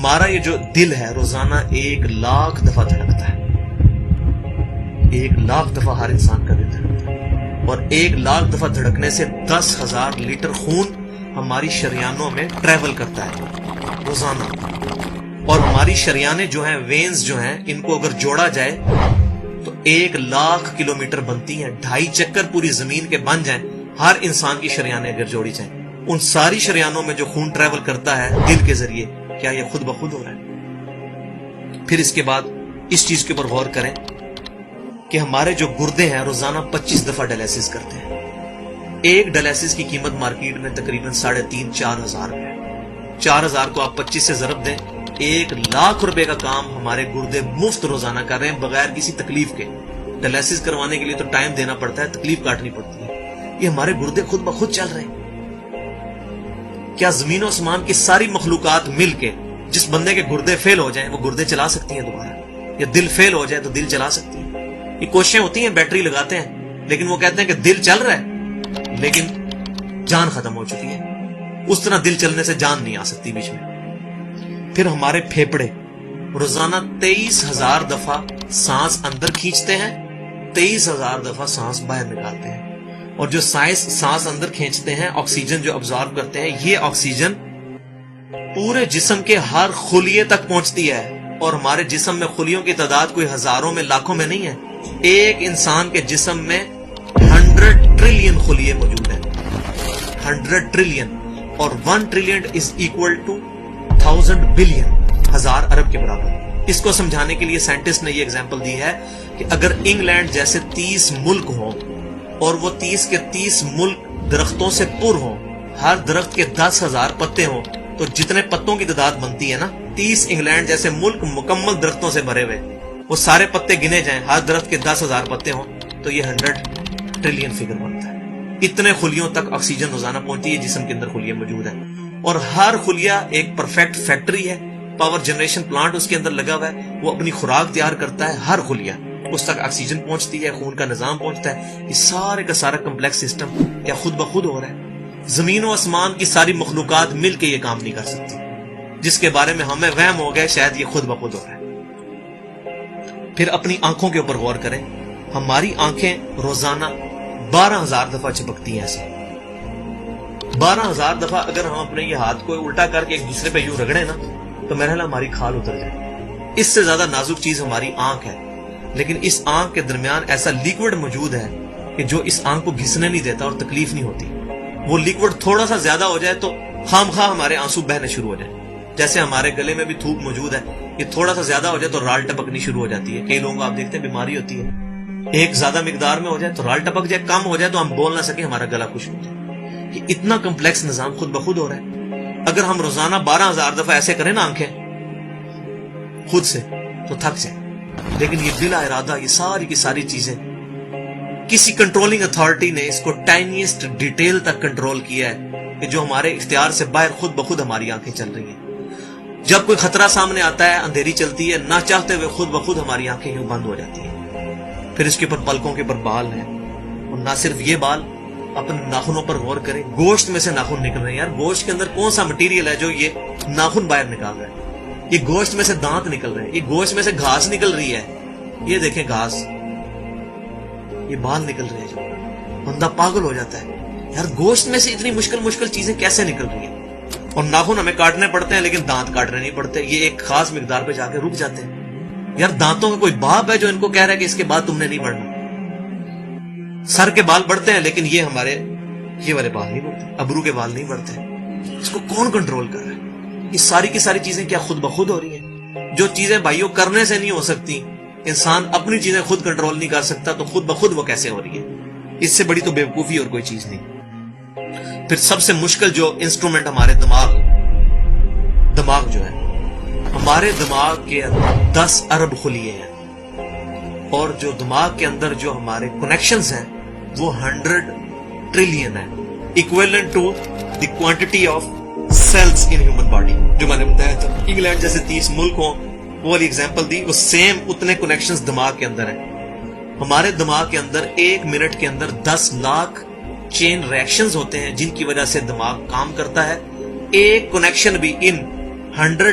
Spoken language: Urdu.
ہمارا یہ جو دل ہے روزانہ 1,00,000 دفعہ دھڑکتا ہے. 1,00,000 دفعہ ہر انسان کا دل دھڑکتا ہے، اور 1,00,000 دفعہ دھڑکنے سے 10,000 لیٹر خون ہماری شریانوں میں ٹریول کرتا ہے روزانہ. اور ہماری شریانیں جو ہیں، وینز جو ہیں، ان کو اگر جوڑا جائے تو 1,00,000 کلومیٹر بنتی ہیں. 2.5 چکر پوری زمین کے بن جائیں ہر انسان کی شریانیں اگر جوڑی جائیں. ان ساری شریانوں میں جو خون ٹریول کرتا ہے دل کے ذریعے، کیا یہ خود بخود ہو رہا ہے؟ پھر اس کے بعد اس چیز کے اوپر غور کریں کہ ہمارے جو گردے ہیں روزانہ 25 دفعہ ڈائلیسس کرتے ہیں. ایک ڈائلیسس کی قیمت مارکیٹ میں تقریباً 3,500-4,000 روپے ہے. 4,000 کو آپ 25 سے ضرب دیں، 1,00,000 روپے کا کام ہمارے گردے مفت روزانہ کر رہے ہیں بغیر کسی تکلیف کے. ڈائلیسس کروانے کے لیے تو ٹائم دینا پڑتا ہے، تکلیف کاٹنی پڑتی ہے. یہ ہمارے گردے خود بخود چل رہے ہیں. کیا زمین و آسمان کی ساری مخلوقات مل کے جس بندے کے گردے فیل ہو جائیں وہ گردے چلا سکتی ہیں دوبارہ؟ یا دل فیل ہو جائے تو دل چلا سکتی ہے؟ یہ کوششیں ہوتی ہیں، بیٹری لگاتے ہیں، لیکن وہ کہتے ہیں کہ دل چل رہا ہے لیکن جان ختم ہو چکی ہے. اس طرح دل چلنے سے جان نہیں آ سکتی بیچ میں. پھر ہمارے پھیپڑے روزانہ 23,000 دفعہ سانس اندر کھینچتے ہیں، 23,000 دفعہ سانس باہر نکالتے ہیں. اور جو سانس اندر کھینچتے ہیں، آکسیجن جو ابزارو کرتے ہیں، یہ آکسیجن پورے جسم کے ہر خلیے تک پہنچتی ہے. اور ہمارے جسم میں خلیوں کی تعداد کوئی ہزاروں میں لاکھوں میں نہیں ہے. ایک انسان کے جسم میں 100 ٹریلین خلیے موجود ہیں. 100 ٹریلین، اور 1 trillion is equal to 1000 billion, 1000 ارب کے برابر. اس کو سمجھانے کے لیے سائنٹسٹ نے یہ ایگزامپل دی ہے کہ اگر انگلینڈ جیسے 30 ملک ہوں اور وہ 30 کے 30 ملک درختوں سے پر ہوں، ہر درخت کے 10,000 پتے ہوں، تو جتنے پتوں کی تعداد بنتی ہے نا، 30 انگلینڈ جیسے ملک مکمل درختوں سے بھرے ہوئے، وہ سارے پتے گنے جائیں، ہر درخت کے 10,000 پتے ہوں، تو یہ 100 ٹریلین فگر بنتا ہے. اتنے خلیوں تک آکسیجن روزانہ پہنچتی ہے، جسم کے اندر خلیے موجود ہیں. اور ہر خلیہ ایک پرفیکٹ فیکٹری ہے، پاور جنریشن پلانٹ اس کے اندر لگا ہوا ہے. وہ اپنی خوراک تیار کرتا ہے، ہر خلیہ اس تک آکسیجن پہنچتی ہے، خون کا نظام پہنچتا ہے. یہ سارے کا سارا کمپلیکس سسٹم کیا خود بخود ہو رہا ہے؟ زمین و آسمان کی ساری مخلوقات مل کے یہ کام نہیں کر سکتی، جس کے بارے میں ہمیں وہم ہو گیا شاید یہ خود بخود ہو رہا ہے. پھر اپنی آنکھوں کے اوپر غور کریں. ہماری آنکھیں روزانہ 12,000 دفعہ چپکتی ہیں. ایسے 12,000 دفعہ اگر ہم اپنے یہ ہاتھ کو الٹا کر کے ایک دوسرے پہ یوں رگڑیں نا، تو میرا خیال ہماری کھال اتر جائے. اس سے زیادہ نازک چیز ہماری آنکھ ہے. لیکن اس آنکھ کے درمیان ایسا لیکوڈ موجود ہے کہ جو اس آنکھ کو گھسنے نہیں دیتا اور تکلیف نہیں ہوتی. وہ لیکوڈ تھوڑا سا زیادہ ہو جائے تو خام خواہ ہمارے آنسو بہنے شروع ہو جائیں. جیسے ہمارے گلے میں بھی تھوک موجود ہے، یہ تھوڑا سا زیادہ ہو جائے تو رال ٹپکنی شروع ہو جاتی ہے. کئی لوگوں کو آپ دیکھتے ہیں بیماری ہوتی ہے، ایک زیادہ مقدار میں ہو جائے تو رال ٹپک جائے، کم ہو جائے تو ہم بول نہ سکیں، ہمارا گلا خشک ہو جائے. یہ اتنا کمپلیکس نظام خود بخود ہو رہا ہے. اگر ہم روزانہ 12,000 دفعہ ایسے کریں نا آنکھیں خود سے تو تھک جائیں. لیکن یہ بلا ارادہ یہ ساری کی ساری چیزیں کسی کنٹرولنگ اتھارٹی نے اس کو ٹائنیسٹ ڈیٹیل تک کنٹرول کیا ہے کہ جو ہمارے اختیار سے باہر خود بخود ہماری آنکھیں چل رہی ہیں. جب کوئی خطرہ سامنے آتا ہے، اندھیری چلتی ہے، نہ چاہتے ہوئے خود بخود ہماری آنکھیں یوں بند ہو جاتی ہیں. پھر اس کے اوپر پلکوں کے اوپر بال ہیں، اور نہ صرف یہ بال، اپنے ناخنوں پر غور کریں. گوشت میں سے ناخن نکل رہے ہیں. یار گوشت کے اندر کون سا مٹیریل ہے جو یہ ناخن باہر نکال رہا ہے؟ یہ گوشت میں سے دانت نکل رہے ہیں، یہ گوشت میں سے گھاس نکل رہی ہے. یہ دیکھیں گھاس، یہ بال نکل رہے ہیں. جو بندہ پاگل ہو جاتا ہے، یار گوشت میں سے اتنی مشکل چیزیں کیسے نکل رہی ہیں؟ اور ناخن ہمیں کاٹنے پڑتے ہیں لیکن دانت کاٹنے نہیں پڑتے. یہ ایک خاص مقدار پہ جا کے رک جاتے ہیں. یار دانتوں کا کوئی باپ ہے جو ان کو کہہ رہا ہے کہ اس کے بعد تم نے نہیں بڑھنا؟ سر کے بال بڑھتے ہیں لیکن یہ ہمارے یہ والے بال نہیں بڑھتے، ابرو کے بال نہیں بڑھتے. اس کو کون کنٹرول کر رہا ہے؟ یہ ساری کی ساری چیزیں کیا خود بخود ہو رہی ہیں؟ جو چیزیں بھائیوں کرنے سے نہیں ہو سکتی، انسان اپنی چیزیں خود کنٹرول نہیں کر سکتا، تو خود بخود وہ کیسے ہو رہی ہے؟ اس سے بڑی تو بیوقوفی اور کوئی چیز نہیں. پھر سب سے مشکل جو انسٹرومنٹ ہمارے دماغ جو ہے، ہمارے دماغ کے اندر 10 ارب خلیے ہیں، اور جو دماغ کے اندر جو ہمارے کنیکشنز ہیں وہ 100 ٹریلین ہیں، equivalent to the quantity of cells in human body. جو میں نے بتایا تھا انگلینڈ جیسے 30 ملک ہوں، وہ والی ایگزامپل دی، وہ سیم اتنے کنیکشنز دماغ کے اندر ہیں. ہمارے دماغ کے اندر 1 منٹ کے اندر 10 لاکھ چین ریئیکشنز ہوتے ہیں جن کی وجہ سے دماغ کام کرتا ہے. ایک کنیکشن بھی ان 100